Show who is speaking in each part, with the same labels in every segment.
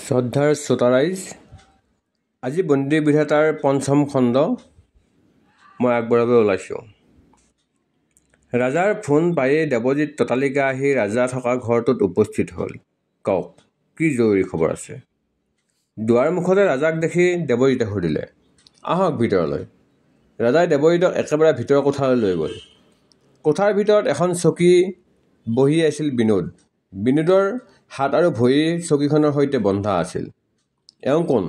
Speaker 1: শ্ৰদ্ধাৰ শ্ৰোতাৰাইজ, আজি বন্দী বিধাতাৰ পঞ্চম খণ্ড মই আগবঢ়াব ওলাইছোঁ। ৰাজাৰ ফোন পায়েই দেৱজিৎ ততালিকা আহি ৰাজা থকা ঘৰটোত উপস্থিত হ'ল। কওক, কি জৰুৰী খবৰ আছে? দুৱাৰ মুখতে ৰাজাক দেখি দেৱজিতে সুধিলে, আহক ভিতৰলৈ। ৰাজাই দেৱজিতক একেবাৰে ভিতৰৰ কোঠালৈ লৈ গ'ল। কোঠাৰ ভিতৰত এখন চকী বহি আছিল বিনোদ। বিনোদৰ হাত আৰু ভৰি চকীখনৰ সৈতে বন্ধা আছিল। এওঁ কোন?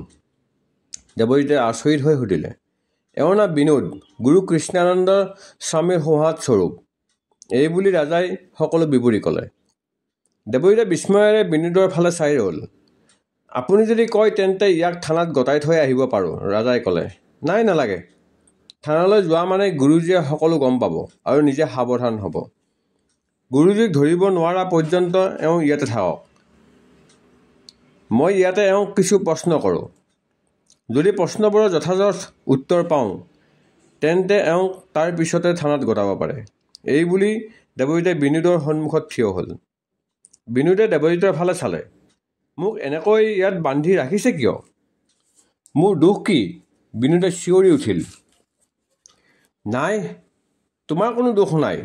Speaker 1: দেৱজিতে আচৰিত হৈ সুধিলে। এওঁৰ নাম বিনোদ, গুৰু কৃষ্ণানন্দ স্বামীৰ সোঁহাত স্বৰূপ। এই বুলি ৰাজাই সকলো বিৱৰি ক'লে। দেৱজিতে বিস্ময়েৰে বিনোদৰ ফালে চাই ৰ'ল। আপুনি যদি কয় তেন্তে ইয়াক থানাত গতাই থৈ আহিব পাৰোঁ, ৰাজাই ক'লে। নাই, নালাগে। থানালৈ যোৱা মানে গুৰুজীয়ে সকলো গম পাব আৰু নিজে সাৱধান হ'ব। গুৰুজীক ধৰিব নোৱাৰা পৰ্যন্ত এওঁ ইয়াতে থাকক। মই ইয়াতে এওঁক কিছু প্ৰশ্ন কৰোঁ। যদি প্ৰশ্নবোৰৰ যথাযথ উত্তৰ পাওঁ তেন্তে এওঁক তাৰ পিছতে থানাত গতাব পাৰে। এই বুলি দেৱজিতে বিনোদৰ সন্মুখত থিয় হ'ল। বিনোদে দেৱজিতৰ ফালে চালে। মোক এনেকৈ ইয়াত বান্ধি ৰাখিছে কিয়? মোৰ দোষ কি? বিনোদে চিঞৰি উঠিল। নাই, তোমাৰ কোনো দোষ নাই।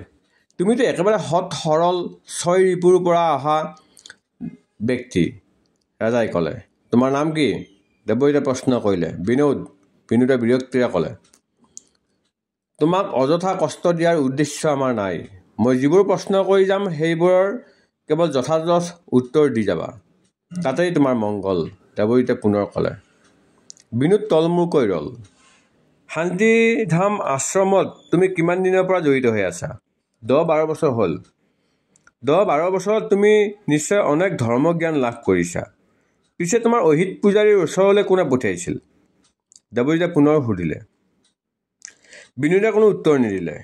Speaker 1: তুমিতো একেবাৰে সৎ সৰল ছয় ৰিপুৰ পৰা অহা ব্যক্তি, ৰাজাই ক'লে। তোমাৰ নাম কি? দেৱজিতে প্ৰশ্ন কৰিলে। বিনোদ, বিনোদে বিৰক্তিৰে ক'লে। তোমাক অযথা কষ্ট দিয়াৰ উদ্দেশ্য আমাৰ নাই। মই যিবোৰ প্ৰশ্ন কৰি যাম সেইবোৰৰ কেৱল যথাযথ উত্তৰ দি যাবা, তাতেই তোমাৰ মংগল, দেৱজিতে পুনৰ ক'লে। বিনোদ তলমূৰকৈ ৰ'ল। শান্তিধাম আশ্ৰমত তুমি কিমান দিনৰ পৰা জড়িত হৈ আছা? 10-12 বছৰ হ'ল। 10-12 বছৰত তুমি নিশ্চয় অনেক ধৰ্মজ্ঞান লাভ কৰিছা। পিছে তোমাৰ অহিত পূজাৰীৰ ওচৰলৈ কোনে পঠিয়াইছিল? দেৱজিতে পুনৰ সুধিলে। বিনোদে কোনো উত্তৰ নিদিলে।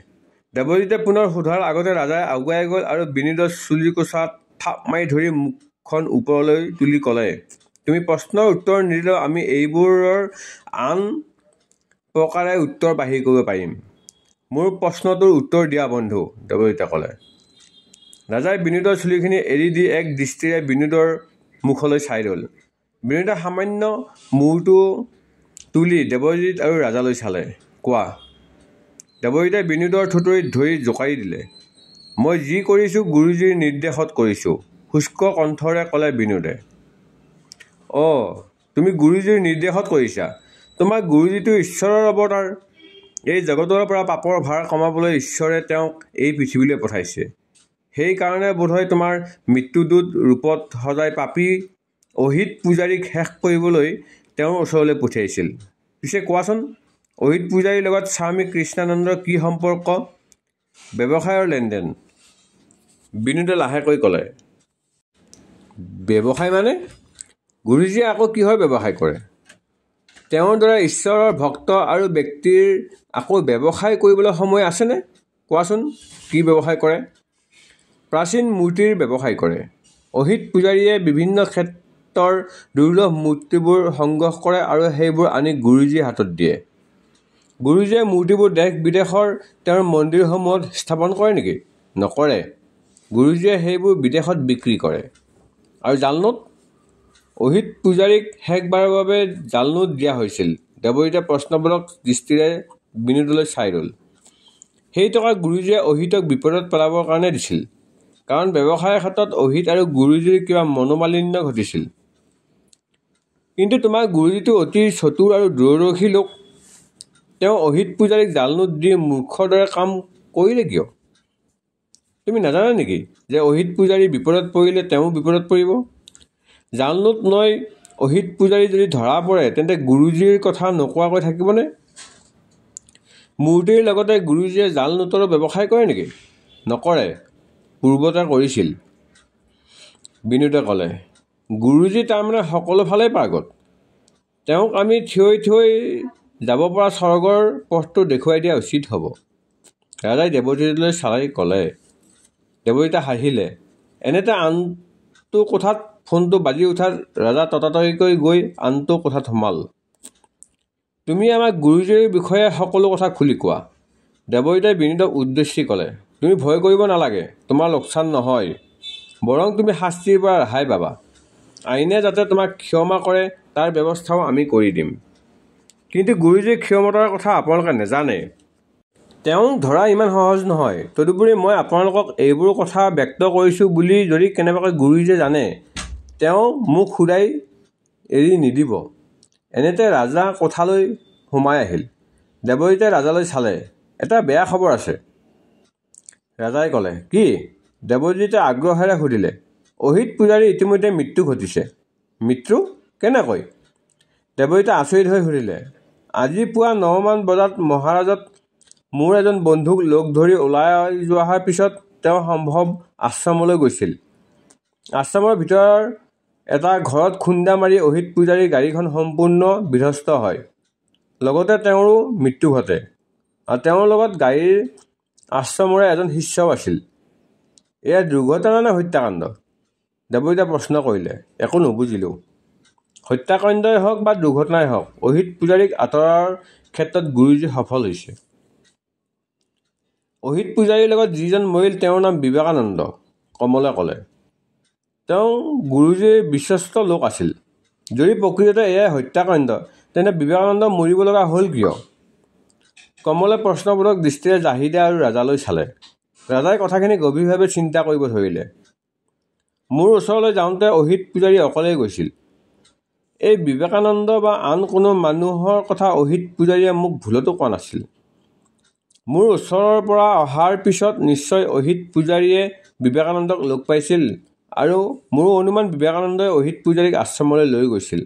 Speaker 1: দেৱজিতে পুনৰ সোধাৰ আগতে ৰাজাই আগুৱাই গ'ল আৰু বিনোদৰ চুলিকোছাত থাপ মাৰি ধৰি মুখখন ওপৰলৈ তুলি ক'লে, তুমি প্ৰশ্নৰ উত্তৰ নিদিলেও আমি এইবোৰৰ আন প্ৰকাৰে উত্তৰ বাহিৰ কৰিব পাৰিম। মোৰ প্ৰশ্নটোৰ উত্তৰ দিয়া বন্ধু, দেৱজিতে ক'লে। ৰাজাই বিনোদৰ চুলিখিনি এৰি দি এক দৃষ্টিৰে বিনোদৰ মুখলৈ চাই ৰ'ল। বিনোদে সামান্য মূৰটো তুলি দেৱজিৎ আৰু ৰাজালৈ চালে। কোৱা। দেৱজিতে বিনোদৰ থুঁতৰিত ধৰি জোকাৰি দিলে। মই যি কৰিছোঁ গুৰুজীৰ নিৰ্দেশত কৰিছোঁ, শুষ্ক কণ্ঠৰে ক'লে বিনোদে। অঁ, তুমি গুৰুজীৰ নিৰ্দেশত কৰিছা? তোমাক গুৰুজীটো ঈশ্বৰৰ অৱতাৰ। এই জগতৰ পৰা পাপৰ ভাৰ কমাবলৈ ঈশ্বৰে তেওঁক এই পৃথিৱীলৈ পঠাইছে। সেইকাৰণে বোধহয় তোমাৰ মৃত্যুদূত ৰূপত সজাই পাপী অহিত পূজাৰীক শেষ কৰিবলৈ তেওঁৰ ওচৰলৈ পঠিয়াইছিল। পিছে কোৱাচোন, অহিত পূজাৰীৰ লগত স্বামী কৃষ্ণানন্দৰ কি সম্পৰ্ক? ব্যৱসায়ৰ লেনদেন, বিনোদে লাহেকৈ ক'লে। ব্যৱসায় মানে? গুৰুজীয়ে আকৌ কিহৰ ব্যৱসায় কৰে? তেওঁৰ দৰে ঈশ্বৰৰ ভক্ত আৰু ব্যক্তিৰ আকৌ ব্যৱসায় কৰিবলৈ সময় আছেনে? কোৱাচোন, কি ব্যৱসায় কৰে? প্ৰাচীন মূৰ্তিৰ ব্যৱসায় কৰে। অহিত পূজাৰীয়ে বিভিন্ন ক্ষেত্ৰৰ দুৰ্লভ মূৰ্তিবোৰ সংগ্ৰহ কৰে আৰু সেইবোৰ আনি গুৰুজীৰ হাতত দিয়ে। গুৰুজীয়ে মূৰ্তিবোৰ দেশ বিদেশৰ তেওঁৰ মন্দিৰসমূহত স্থাপন কৰে নেকি? নকৰে। গুৰুজীয়ে সেইবোৰ বিদেশত বিক্ৰী কৰে। আৰু জালনোট? অহিত পূজাৰীক শেষবাৰৰ বাবে জালনোট দিয়া হৈছিল। দেৱজিতে প্ৰশ্নবোধক দৃষ্টিৰে বিনোদলৈ চাই ৰ'ল। সেই টকা গুৰুজীয়ে অহিতক বিপদত পেলাবৰ কাৰণে দিছিল। কাৰণ ব্যৱসায়ৰ ক্ষেত্ৰত অহিত আৰু গুৰুজীৰ কিবা মনোমালিন্য ঘটিছিল। কিন্তু তোমাৰ গুৰুজীটো অতি চতুৰ আৰু দূৰদৰ্শী লোক। তেওঁ অহিত পূজাৰীক জালনোট দি মূৰ্খৰ দৰে কাম কৰিলে কিয়? তুমি নাজানা নেকি যে অহিত পূজাৰী বিপদত পৰিলে তেওঁ বিপদত পৰিব? জালনোট নয় অহিত পূজাৰী যদি ধৰা পৰে তেন্তে গুৰুজীৰ কথা নোকোৱাকৈ থাকিবনে? মূৰ্তিৰ লগতে গুৰুজীয়ে জালনোটৰো ব্যৱসায় কৰে নেকি? নকৰে, পূৰ্বতে কৰিছিল, বিনোদে ক'লে। গুৰুজী তাৰমানে সকলো ফালেই পাৰ্গত। তেওঁক আমি থিয়ৈ থিয়ৈ যাব পৰা স্বৰ্গৰ পথটো দেখুৱাই দিয়া উচিত হ'ব, ৰাজাই দেৱজিতলৈ চাই ক'লে। দেৱজিতে হাঁহিলে। এনেতে আনটো কোঠাত ফোনটো বাজি উঠাত ৰাজা ততাতৈয়াকৈ গৈ আনটো কোঠাত সোমাল। তুমি আমাক গুৰুজীৰ বিষয়ে সকলো কথা খুলি কোৱা, দেৱজিতে বিনোদক উদ্দেশ্যি ক'লে। তুমি ভয় কৰিব নালাগে, তোমাৰ লোকচান নহয়, বৰং তুমি শাস্তিৰ পৰা ৰেহাই পাবা। আইনে যাতে তোমাক ক্ষমা কৰে তাৰ ব্যৱস্থাও আমি কৰি দিম। কিন্তু গুৰুজীৰ ক্ষমতাৰ কথা আপোনালোকে নেজানে। তেওঁক ধৰা ইমান সহজ নহয়। তদুপৰি মই আপোনালোকক এইবোৰ কথা ব্যক্ত কৰিছোঁ বুলি যদি কেনেবাকৈ গুৰুজীয়ে জানে, তেওঁ মোক শুদাই এৰি নিদিব। এনেতে ৰাজা কোঠালৈ সোমাই আহিল। দেৱজিতে ৰাজালৈ চালে। এটা বেয়া খবৰ আছে। ৰাজাই ক'লে, কি? দেৱজিতে আগ্ৰহেৰে সুধিলে। অহিত পূজাৰী ইতিমধ্যে মৃত্যু ঘটিছে। মৃত্যু? কেনেকৈ? দেৱজিতে আচৰিত হৈ সুধিলে। আজি পুৱা 9 মান বজাত মহাৰাজত মোৰ এজন বন্ধুক লগ ধৰি ওলাই যোৱাৰ পিছত তেওঁ সম্ভৱ আশ্ৰমলৈ গৈছিল। আশ্ৰমৰ ভিতৰৰ এটা ঘৰত খুন্দা মাৰি অহিত পূজাৰীৰ গাড়ীখন সম্পূৰ্ণ বিধ্বস্ত হয়। লগতে তেওঁৰো মৃত্যু ঘটে। আৰু তেওঁৰ লগত গাড়ীৰ আশ্ৰমৰে এজন শিষ্যও আছিল। এয়া দুৰ্ঘটনা নে হত্যাকাণ্ড? দেৱজিতে প্ৰশ্ন কৰিলে। একো নুবুজিলোঁ। হত্যাকাণ্ডই হওক বা দুৰ্ঘটনাই হওক, অহিত পূজাৰীক আঁতৰোৱাৰ ক্ষেত্ৰত গুৰুজী সফল হৈছে। অহিত পূজাৰীৰ লগত যিজন মৰিল তেওঁৰ নাম বিবেকানন্দ, কমলে ক'লে। তেওঁ গুৰুজীৰ বিশ্বস্ত লোক আছিল। যদি প্ৰকৃততে এয়াই হত্যাকাণ্ড, তেন্তে বিবেকানন্দ মৰিব লগা হ'ল কিয়? কমলে প্ৰশ্নবোধক দৃষ্টিৰে জাহিদা আৰু ৰাজালৈ চালে। ৰাজাই কথাখিনি গভীৰভাৱে চিন্তা কৰিব ধৰিলে। মোৰ ওচৰলৈ যাওঁতে অহিত পূজাৰী অকলেই গৈছিল। এই বিবেকানন্দ বা আন কোনো মানুহৰ কথা অহিত পূজাৰীয়ে মোক ভুলতো কোৱা নাছিল। মোৰ ওচৰৰ পৰা অহাৰ পিছত নিশ্চয় অহিত পূজাৰীয়ে বিবেকানন্দক লগ পাইছিল আৰু মোৰ অনুমান বিবেকানন্দই অহিত পূজাৰীক আশ্ৰমলৈ লৈ গৈছিল।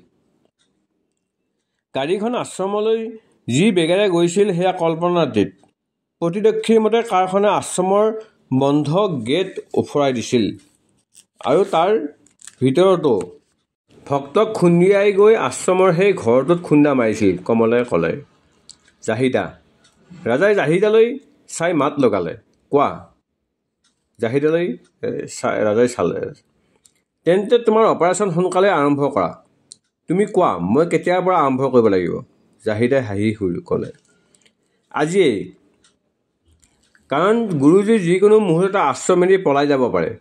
Speaker 1: গাড়ীখন আশ্ৰমলৈ যি বেগেৰে গৈছিল সেয়া কল্পনাতীত। প্ৰতিদক্ষীৰ মতে কাৰখনে আশ্ৰমৰ বন্ধ গেট ওফৰাই দিছিল আৰু তাৰ ভিতৰতো ভক্তক খুন্দিয়াই গৈ আশ্ৰমৰ সেই ঘৰটোত খুন্দা মাৰিছিল, কমলে ক'লে। জাহিদা। ৰাজাই জাহিদালৈ চাই মাত লগালে। কোৱা? জাহিদালৈ ৰাজাই চালে। তেন্তে তোমাৰ অপাৰেশ্যন সোনকালে আৰম্ভ কৰা। তুমি কোৱা, মই কেতিয়াৰ পৰা আৰম্ভ কৰিব লাগিব? জাহিদাই হাঁহি ক'লে। আজিয়েই। কাৰণ গুৰুজী যিকোনো মুহূৰ্ততে আশ্ৰম এৰি পলাই যাব পাৰে।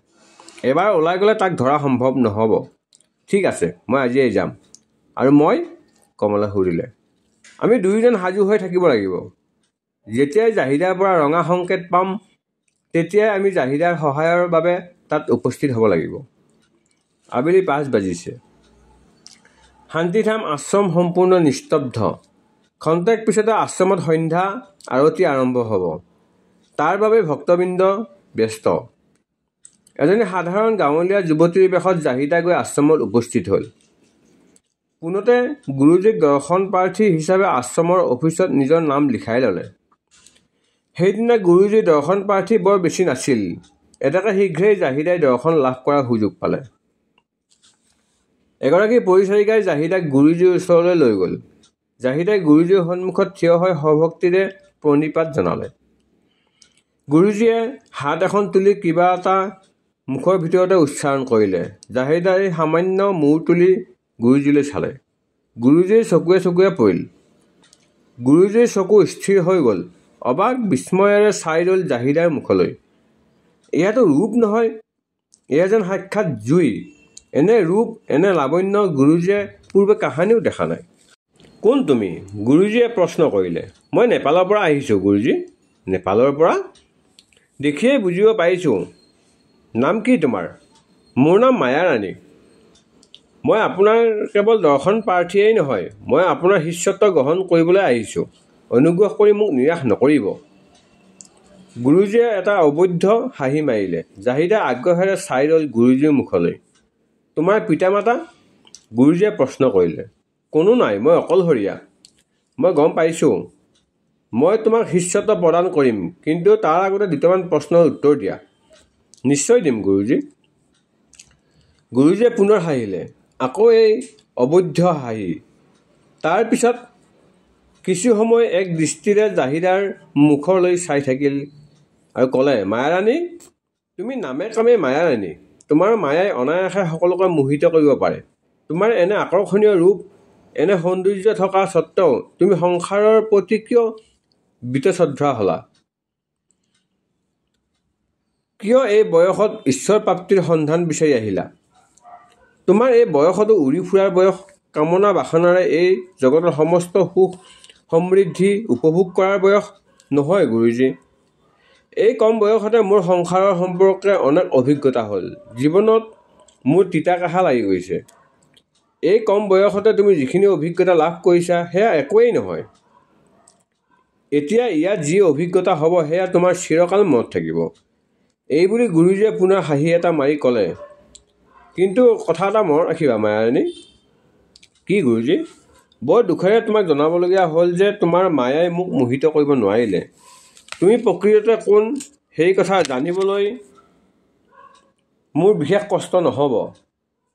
Speaker 1: এবাৰ ওলাই গ'লে তাক ধৰা সম্ভৱ নহ'ব। ঠিক আছে, মই আজিয়েই যাম। আৰু মই? কমলে সুধিলে। আমি দুয়োজন সাজু হৈ থাকিব লাগিব। যেতিয়াই জাহিদাৰ পৰা ৰঙা সংকেত পাম, তেতিয়াই আমি জাহিদাৰ সহায়ৰ বাবে তাত উপস্থিত হ'ব লাগিব। আবেলি 5 বাজিছে। শান্তিধাম আশ্ৰম সম্পূৰ্ণ নিস্তব্ধ। খন্তেক পিছতে আশ্ৰমত সন্ধ্যা আৰতি আৰম্ভ হ'ব। তাৰ বাবে ভক্তবৃন্দ ব্যস্ত। এজনী সাধাৰণ গাঁৱলীয়া যুৱতীৰ বেশত জাহিদা গৈ আশ্ৰমত উপস্থিত হ'ল। পোনতে গুৰুজীক দৰ্শন প্ৰাৰ্থী হিচাপে আশ্ৰমৰ অফিচত নিজৰ নাম লিখাই ল'লে। সেইদিনা গুৰুজীৰ দৰ্শন প্ৰাৰ্থী বৰ বেছি নাছিল। এতেকে শীঘ্ৰেই জাহিদাই দৰ্শন লাভ কৰাৰ সুযোগ পালে। এগৰাকী পৰিচাৰিকাই জাহিদাক গুৰুজীৰ ওচৰলৈ লৈ গ'ল। জাহিদাই গুৰুজীৰ সন্মুখত থিয় হৈ সভক্তিৰে প্ৰণিপাত জনালে। গুৰুজীয়ে হাত এখন তুলি কিবা এটা মুখৰ ভিতৰতে উচ্চাৰণ কৰিলে। জাহিদাই সামান্য মূৰ তুলি গুৰুজীলৈ চালে। গুৰুজীৰ চকুৱে চকুৱে পৰিল। গুৰুজীৰ চকু স্থিৰ হৈ গ'ল। অবাক বিস্ময়েৰে চাই ৰ'ল জাহিদাৰ মুখলৈ। এয়াতো ৰূপ নহয়, এয়া যেন সাক্ষাৎ জুই। এনে ৰূপ, এনে লাৱণ্য গুৰুজীয়ে পূৰ্বে কাহানিও দেখা নাই। কোন তুমি? গুৰুজীয়ে প্ৰশ্ন কৰিলে। মই নেপালৰ পৰা আহিছোঁ গুৰুজী। নেপালৰ পৰা? দেখিয়েই বুজিব পাৰিছোঁ। নাম কি তোমাৰ? মোৰ নাম মায়াৰাণী। মই আপোনাৰ কেৱল দৰ্শন প্ৰাৰ্থীয়েই নহয়, মই আপোনাৰ শিষ্যত্ব গ্ৰহণ কৰিবলৈ আহিছোঁ। অনুগ্ৰহ কৰি মোক নিৰাশ নকৰিব। গুৰুজীয়ে এটা অবৈধ হাঁহি মাৰিলে। জাহিদা আগ্ৰহেৰে চাই ৰ'ল গুৰুজীৰ মুখলৈ। তোমাৰ পিতা মাতা? গুৰুজীয়ে প্ৰশ্ন কৰিলে। কোনো নাই, মই অকলশৰীয়া। মই গম পাইছোঁ। মই তোমাক শিষ্যত্ব প্ৰদান কৰিম, কিন্তু তাৰ আগতে দুটামান প্ৰশ্নৰ উত্তৰ দিয়া। নিশ্চয় দিম গুৰুজী। গুৰুজীয়ে পুনৰ হাঁহিলে। আকৌ এই অবৈধ হাঁহি। তাৰ পিছত কিছু সময় এক দৃষ্টিৰে জাহিদাৰ মুখলৈ চাই থাকিল আৰু ক'লে, মায়াৰাণী, তুমি নামে কামে মায়াৰাণী। তোমাৰ মায়াই অনায়াসে সকলোকে মোহিত কৰিব পাৰে। তোমাৰ এনে আকৰ্ষণীয় ৰূপ, এনে সৌন্দৰ্য থকা স্বত্বেও তুমি সংসাৰৰ প্ৰতি কিয় বীতশ্ৰদ্ধা হলা? কিয় এই বয়সত ঈশ্বৰ প্ৰাপ্তিৰ সন্ধান বিচাৰি আহিলা? তোমাৰ এই বয়সতো উৰি ফুৰাৰ বয়স, কামনা বাসনাৰে এই জগতৰ সমস্ত সুখ সমৃদ্ধি উপভোগ কৰাৰ বয়স নহয় গুৰুজী। এই কম বয়সতে মোৰ সংসাৰৰ সম্পৰ্কে অনেক অভিজ্ঞতা হ'ল। জীৱনত মোৰ তিতা কাহা লাগি গৈছে। এই কম বয়সতে তুমি যিখিনি অভিজ্ঞতা লাভ কৰিছা সেয়া একোৱেই নহয়। এতিয়া ইয়াত যি অভিজ্ঞতা হ'ব সেয়া তোমাৰ চিৰকাল মনত থাকিব। এইবুলি গুৰুজীয়ে পুনৰ হাঁহি এটা মাৰি ক'লে, কিন্তু কথা এটা মনত ৰাখিবা মায়াৰাণী। কি গুৰুজী? বৰ দুখেৰে তোমাক জনাবলগীয়া হ'ল যে তোমাৰ মায়াই মোক মোহিত কৰিব নোৱাৰিলে। তুমি প্ৰকৃততে কোন সেই কথা জানিবলৈ মোৰ বিশেষ কষ্ট নহ'ব।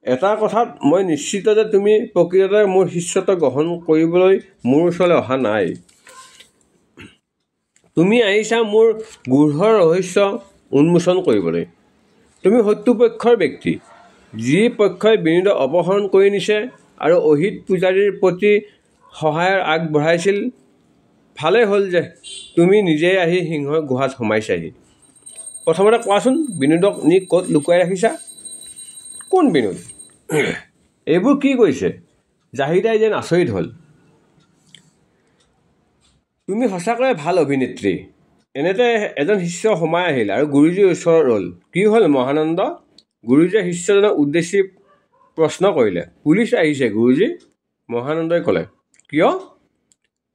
Speaker 1: এটা কথাত মই নিশ্চিত যে তুমি প্ৰকৃততে মোৰ শিষ্যত্ব গ্ৰহণ কৰিবলৈ মোৰ ওচৰলৈ অহা নাই। তুমি আহিছা মোৰ গূঢ় ৰহস্য উন্মোচন কৰিবলৈ। তুমি শত্ৰুপক্ষৰ ব্যক্তি, যি পক্ষই বিনোদক অপহৰণ কৰি নিছে আৰু অহিত পূজাৰীৰ প্ৰতি সহায়ৰ আগবঢ়াইছিল। ভালেই হ'ল যে তুমি নিজেই আহি সিংহৰ গুহাত সোমাইছাহি। প্ৰথমতে কোৱাচোন, বিনোদক নি ক'ত লুকুৱাই ৰাখিছা? কোন বিনোদ? এইবোৰ কি কৈছে? জাহিদাই যেন আচৰিত হ'ল। তুমি সঁচাকৈয়ে ভাল অভিনেত্ৰী। এনেতে এজন শিষ্য সোমাই আহিল আৰু গুৰুজীৰ ওচৰত ৰ'ল। কি হ'ল মহানন্দ? গুৰুজীয়ে শিষ্যজনক উদ্দেশ্যি প্ৰশ্ন কৰিলে। পুলিচ আহিছে গুৰুজী, মহানন্দই ক'লে। কিয়?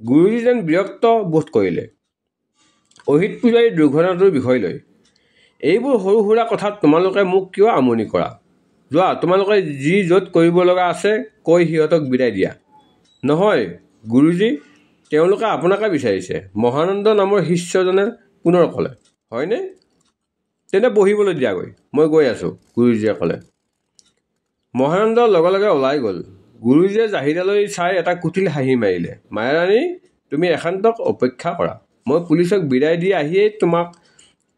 Speaker 1: গুৰুজী যেন বিৰক্ত বোধ কৰিলে অহিত পূজাৰীৰ দুৰ্ঘটনাটোৰ বিষয় লৈ। এইবোৰ সৰু সুৰা কথাত তোমালোকে মোক কিয় আমনি কৰা? যোৱা, তোমালোকে যি য'ত কৰিব লগা আছে কৈ সিহঁতক বিদায় দিয়া। নহয় গুৰুজী, তেওঁলোকে আপোনাকে বিচাৰিছে, মহানন্দ নামৰ শিষ্যজনে পুনৰ ক'লে। হয়নে? তেন্তে বহিবলৈ দিয়াগৈ, মই গৈ আছোঁ, গুৰুজীয়ে ক'লে। মহানন্দ লগে লগে ওলাই গ'ল। গুৰুজীয়ে জাহিদালৈ চাই এটা কুটিল হাঁহি মাৰিলে। মায়াৰাণী, তুমি একান্তক অপেক্ষা কৰা। মই পুলিচক বিদায় দি আহিয়েই তোমাক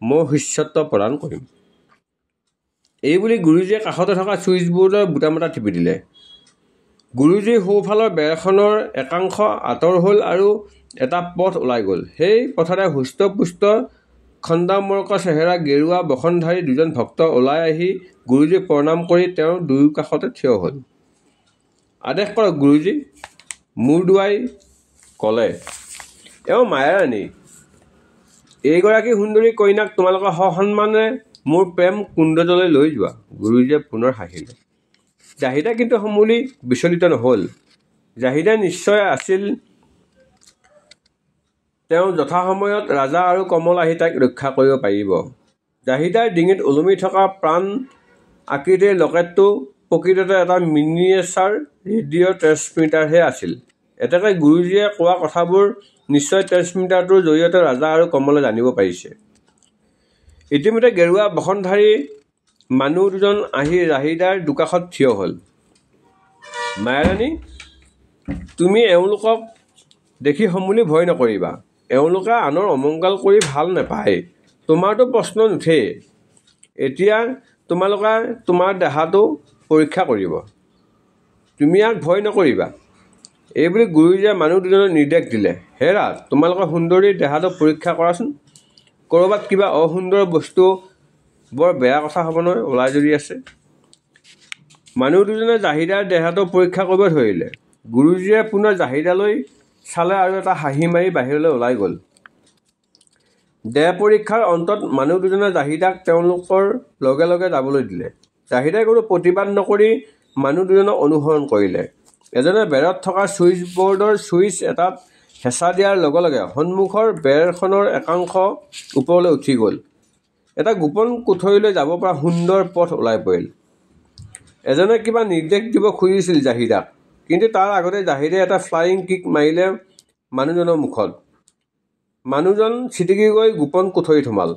Speaker 1: মোৰ শিষ্যত্ব প্ৰদান কৰিম। এইবুলি গুৰুজীয়ে কাষতে থকা ছুইচ বৰ্ডৰ বুটাম এটা টিপি দিলে। গুৰুজীৰ সোঁফালৰ বেৰখনৰ একাংশ আঁতৰ হ'ল আৰু এটা পথ ওলাই গ'ল। সেই পথতে হুষ্টপুষ্ট খণ্ডামৰ্ক চেহেৰা গেৰুৱা বসনধাৰী দুজন ভক্ত ওলাই আহি গুৰুজীক প্ৰণাম কৰি তেওঁৰ দুয়ো কাষতে থিয় হ'ল। আদেশ কৰক গুৰুজী, মূৰ দুৱাই ক'লে। এওঁ মায়াৰাণী, এইগৰাকী সুন্দৰী কন্যাক তোমালোকে সসন্মানে মোৰ প্ৰেম কুণ্ডলৈ লৈ যোৱা। গুৰুজীয়ে পুনৰ হাঁহিলে। জাহিদা কিন্তু সমূলি বিচলিত নহ'ল। জাহিদা নিশ্চয় আছিল তেওঁ যথাসময়ত ৰাজা আৰু কমল আহি তাইক ৰক্ষা কৰিব পাৰিব। জাহিদাৰ ডিঙিত ওলমি থকা প্ৰাণ আকৃতিৰ লকেটটো প্ৰকৃততে এটা মিনিয়েচাৰ ৰেডিঅ' ট্ৰেন্সমিটাৰহে আছিল। এতেকে গুৰুজীয়ে কোৱা কথাবোৰ নিশ্চয় ট্ৰেন্সমিটাৰটোৰ জৰিয়তে ৰাজা আৰু কমলে জানিব পাৰিছে। ইতিমধ্যে গেৰুৱা বসনধাৰী মানুহ দুজন আহি জাহিদাৰ দুকাষত থিয় হ'ল। মায়াৰাণী, তুমি এওঁলোকক দেখি সমূলি ভয় নকৰিবা। এওঁলোকে আনৰ অমংগল কৰি ভাল নাপায়। তোমাৰতো প্ৰশ্ন নুঠেই। এতিয়া তোমালোকে তোমাৰ দেহাটো পৰীক্ষা কৰিব। তুমি ইয়াক ভয় নকৰিবা। এইবুলি গুৰুজীয়ে মানুহ দুজনক নিৰ্দেশ দিলে। হেৰা, তোমালোকে সুন্দৰীৰ দেহাটো পৰীক্ষা কৰাচোন। ক'ৰবাত কিবা অসুন্দৰ বস্তু, বৰ বেয়া কথা হ'ব নহয় ওলাই যদি আছে। মানুহ দুজনে জাহিদাৰ দেহাটো পৰীক্ষা কৰিব ধৰিলে। গুৰুজীয়ে পুনৰ জাহিদালৈ চালে আৰু এটা হাঁহি মাৰি বাহিৰলৈ ওলাই গ'ল। দেহ পৰীক্ষাৰ অন্তত মানুহ দুজনে জাহিদাক তেওঁলোকৰ লগে লগে যাবলৈ দিলে। জাহিদাই কোনো প্ৰতিবাদ নকৰি মানুহ দুজনক অনুসৰণ কৰিলে। এজনে বেৰত থকা ছুইচ বৰ্ডৰ ছুইচ এটাত হেঁচা দিয়াৰ লগে লগে সন্মুখৰ বেৰখনৰ একাংশ ওপৰলৈ উঠি গ'ল। এটা গোপন কোঠৰীলৈ যাব পৰা সুন্দৰ পথ ওলাই পৰিল। এজনে কিবা নিৰ্দেশ দিব খুজিছিল জাহিদাক, কিন্তু তাৰ আগতে জাহিদাই এটা ফ্লাইং কিক মাৰিলে মানুহজনৰ মুখত। মানুহজন ছিটিকি গৈ গোপন কোঠৰীত সোমাল।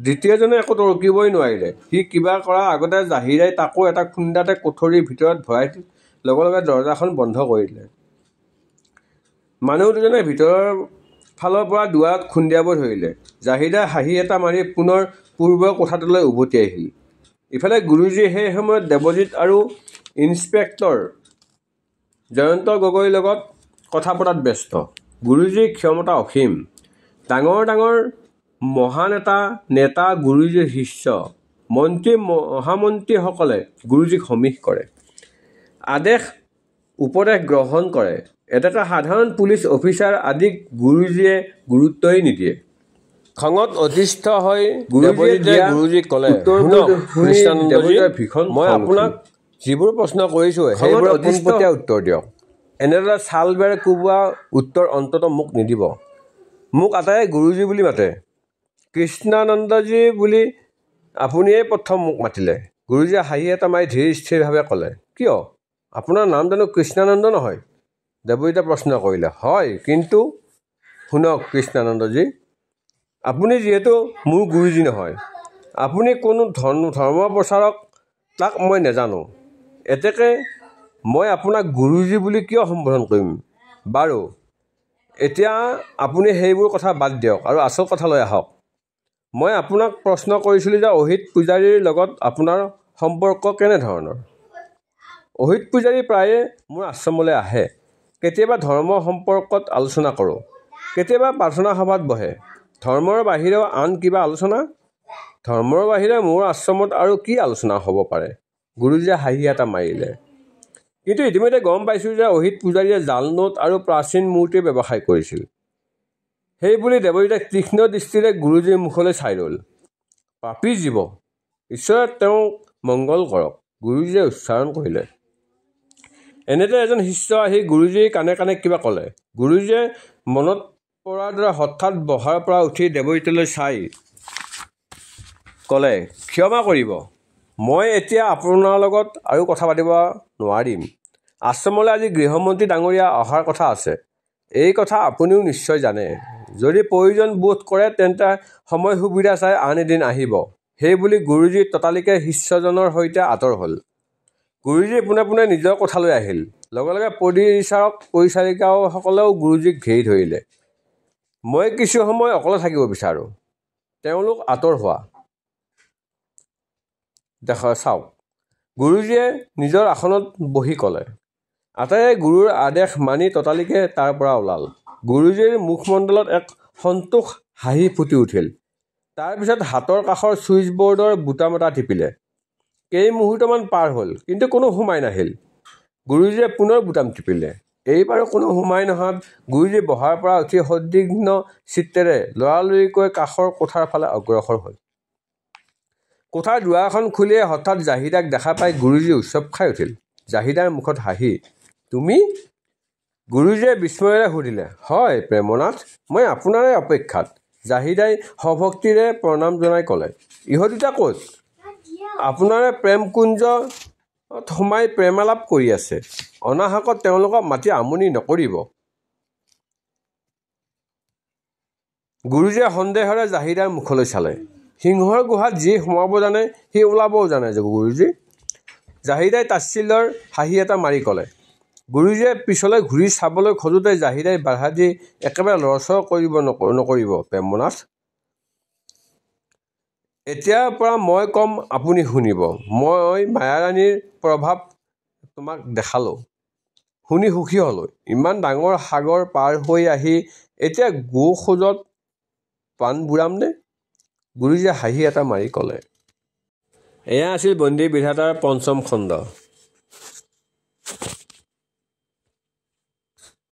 Speaker 1: দ্বিতীয়জনে একো তৰ্কিবই নোৱাৰিলে। সি কিবা কৰাৰ আগতে জাহিদাই তাকো এটা খুন্দাতে কোঠৰীৰ ভিতৰত ভৰাই লগে লগে দৰজাখন বন্ধ কৰি দিলে। মানুহ দুজনে ভিতৰৰ ফালৰ পৰা দুৱাৰত খুন্দিয়াব ধৰিলে। জাহিদাই হাঁহি এটা মাৰি পুনৰ পূৰ্বৰ কোঠাটোলৈ উভতি আহিল। ইফালে গুৰুজী সেই সময়ত দেৱজিৎ আৰু ইন্সপেক্টৰ জয়ন্ত গগৈৰ লগত কথা পতাত ব্যস্ত। গুৰুজীৰ ক্ষমতা অসীম। ডাঙৰ ডাঙৰ নেতা গুৰুজীৰ শিষ্য, মন্ত্ৰী মহামন্ত্ৰীসকলে গুৰুজীক সমীহ কৰে। আদেশ উপদেশ গ্ৰহণ কৰে। এটা সাধাৰণ পুলিচ অফিচাৰ আদিক গুৰুজীয়ে গুৰুত্বই নিদিয়ে। খঙত অতিষ্ঠ হৈ গুৰুজীক ক'লে, মই আপোনাক যিবোৰ প্ৰশ্ন কৰিছোঁ সেইবোৰ পোনপটীয়া উত্তৰ দিয়ক। এনেদৰে ছাল বেৰ কোবোৱা উত্তৰ অন্ততঃ মোক নিদিব। মোক আটায়ে গুৰুজী বুলি মাতে। কৃষ্ণানন্দজী বুলি আপুনিয়েই প্ৰথম মোক মাতিলে। গুৰুজীয়ে হাঁহি এটা মাৰি ধীৰ স্থিৰভাৱে ক'লে, কিয়? আপোনাৰ নাম জানো কৃষ্ণানন্দ নহয়? দেৱজিতে প্ৰশ্ন কৰিলে। হয়, কিন্তু শুনক কৃষ্ণানন্দজী, আপুনি যিহেতু মোৰ গুৰুজী নহয়, আপুনি কোনো ধৰ্ম প্ৰচাৰক, তাক মই নেজানো। এতেকে মই আপোনাক গুৰুজী বুলি কিয় সম্বোধন কৰিম? বাৰু, এতিয়া আপুনি সেইবোৰ কথা বাদ দিয়ক আৰু আচল কথালৈ আহক। মই আপোনাক প্ৰশ্ন কৰিছিলোঁ যে অহিত পূজাৰীৰ লগত আপোনাৰ সম্পৰ্ক কেনেধৰণৰ? অহিত পূজাৰী প্ৰায়ে মোৰ আশ্ৰমলৈ আহে। কেতিয়াবা ধৰ্ম সম্পৰ্কত আলোচনা কৰোঁ, কেতিয়াবা প্ৰাৰ্থনা সভাত বহে। ধৰ্মৰ বাহিৰেও আন কিবা আলোচনা? ধৰ্মৰ বাহিৰে মোৰ আশ্ৰমত আৰু কি আলোচনা হ'ব পাৰে? গুৰুজীয়ে হাঁহি এটা মাৰিলে। কিন্তু ইতিমধ্যে গম পাইছোঁ যে অহিত পূজাৰীয়ে জাল নোট আৰু প্ৰাচীন মূৰ্তিৰ ব্যৱসায় কৰিছিল। সেই বুলি দেৱজিতে তীক্ষ্ণ দৃষ্টিৰে গুৰুজীৰ মুখলৈ চাই ৰ'ল। পাপী জীৱ, ঈশ্বৰে তেওঁক মংগল কৰক, গুৰুজীয়ে উচ্চাৰণ কৰিলে। এনেতে এজন শিষ্য আহি গুৰুজীৰ কাণে কাণে কিবা ক'লে। গুৰুজীয়ে মনত পৰাৰ দৰে হঠাৎ বহাৰ পৰা উঠি দেৱজিতলৈ চাই ক'লে, ক্ষমা কৰিব, মই এতিয়া আপোনাৰ লগত আৰু কথা পাতিব নোৱাৰিম। আশ্ৰমলৈ আজি গৃহমন্ত্ৰী ডাঙৰীয়া অহাৰ কথা আছে। এই কথা আপুনিও নিশ্চয় জানে। যদি প্ৰয়োজন বোধ কৰে তেন্তে সময় সুবিধা চাই আন এদিন আহিব। সেই বুলি গুৰুজী ততালিকে শিষ্যজনৰ সৈতে আঁতৰ হ'ল। গুৰুজী পোনে পোনে নিজৰ কোঠালৈ আহিল। লগে লগে পৰিচাৰক পৰিচাৰিকাসকলেও গুৰুজীক ঘেৰি ধৰিলে। মই কিছু সময় অকলে থাকিব বিচাৰোঁ। তেওঁলোক আঁতৰ হোৱা চাওক। গুৰুজীয়ে নিজৰ আসনত বহি ক'লে। আটায়ে গুৰুৰ আদেশ মানি ততালিকে তাৰ পৰা ওলাল। গুৰুজীৰ মুখমণ্ডলত এক সন্তোষ হাঁহি ফুটি উঠিল। তাৰ পিছত হাতৰ কাষৰ ছুইচ বৰ্ডৰ বুটাম এটা টিপিলে। কেইমুহূৰ্তমান পাৰ হ'ল, কিন্তু কোনো সোমাই নাহিল। গুৰুজীয়ে পুনৰ বুটাম টিপিলে। এইবাৰো কোনো সোমাই নহাত গুৰুজী বহাৰ পৰা উঠি সদিগ্ধ চিত্তেৰে লৰালৰিকৈ কাষৰ কোঠাৰ ফালে অগ্ৰসৰ হ'ল। কোঠাৰ দুৱাৰখন খুলিয়েই হঠাৎ জাহিদাক দেখা পাই গুৰুজী উচপ খাই উঠিল। জাহিদাৰ মুখত হাঁহি। তুমি? গুৰুজীয়ে বিস্ময়েৰে সুধিলে। হয় প্ৰেমনাথ, মই আপোনাৰে অপেক্ষাত। জাহিদাই সভক্তিৰে প্ৰণাম জনাই ক'লে। ইহঁত দুটা ক'ত? আপোনাৰে প্ৰেমকুঞ্জত সোমাই প্ৰেমালাপ কৰি আছে। অনাহকত তেওঁলোকক মাতি আমনি নকৰিব। গুৰুজীয়ে সন্দেহেৰে জাহিদাৰ মুখলৈ চালে। সিংহৰ গুহাত যি সোমাব জানে সি ওলাবও জানে গুৰুজী। জাহিদাই তাচ্ছিল্যৰ হাঁহি এটা মাৰি ক'লে। গুৰুজীয়ে পিছলৈ ঘূৰি চাবলৈ খোজোতে জাহিদাই বাধা দি একেবাৰে লৰচৰ নকৰিব প্ৰেমনাথ। এতিয়াৰ পৰা মই কম, আপুনি শুনিব। মই মায়াৰাণীৰ প্ৰভাৱ তোমাক দেখালোঁ, শুনি সুখী হ'লোঁ। ইমান ডাঙৰ সাগৰ পাৰ হৈ আহি এতিয়া গোখোজত পাণ বুৰামনে? গুৰুজীয়ে হাঁহি এটা মাৰি ক'লে। এয়া আছিল বন্দী বিধাতাৰ ৫ম খণ্ড।